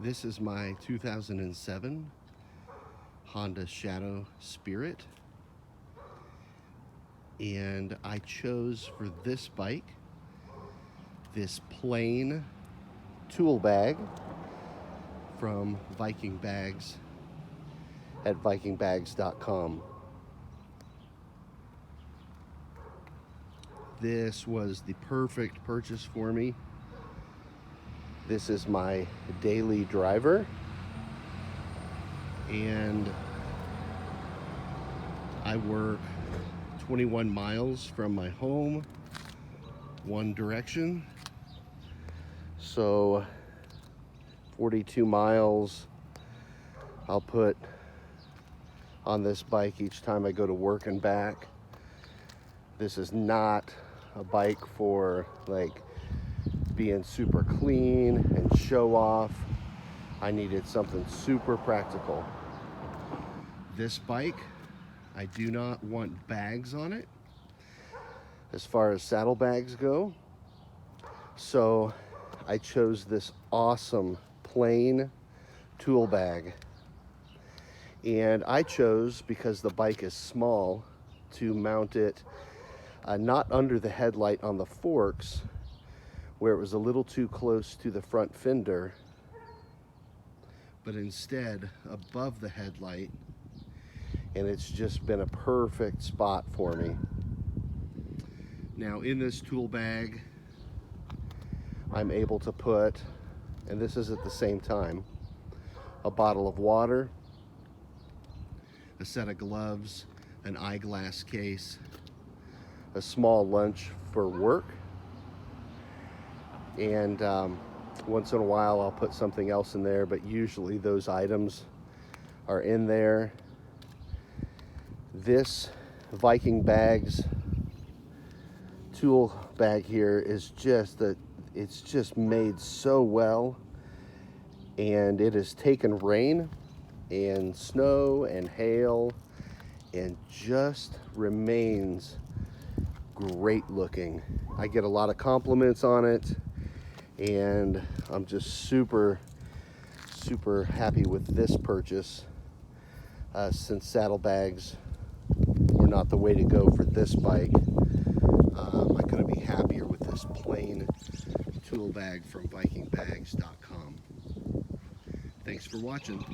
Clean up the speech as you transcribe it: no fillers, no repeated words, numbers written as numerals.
This is my 2007 Honda Shadow Spirit, and I chose for this bike this plain tool bag from VikingBags at VikingBags.com. This was the perfect purchase for me. This is my daily driver, and I work 21 miles from my home, one direction. So 42 miles I'll put on this bike each time I go to work and back. This is not a bike for like being super clean and show off. I needed something super practical. This bike, I do not want bags on it as far as saddlebags go. So I chose this awesome plain tool bag. And I chose, because the bike is small, to mount it not under the headlight on the forks, where it was a little too close to the front fender, but instead above the headlight, and it's just been a perfect spot for me. Now in this tool bag, I'm able to put, and this is at the same time, a bottle of water, a set of gloves, an eyeglass case, a small lunch for work, and once in a while I'll put something else in there, but usually those items are in there. This VikingBags tool bag here is it's just made so well, and it has taken rain and snow and hail and just remains great looking. I get a lot of compliments on it, and I'm just super happy with this purchase, since saddlebags were not the way to go for this bike. I couldn't be happier with this plain tool bag from VikingBags.com. Thanks for watching.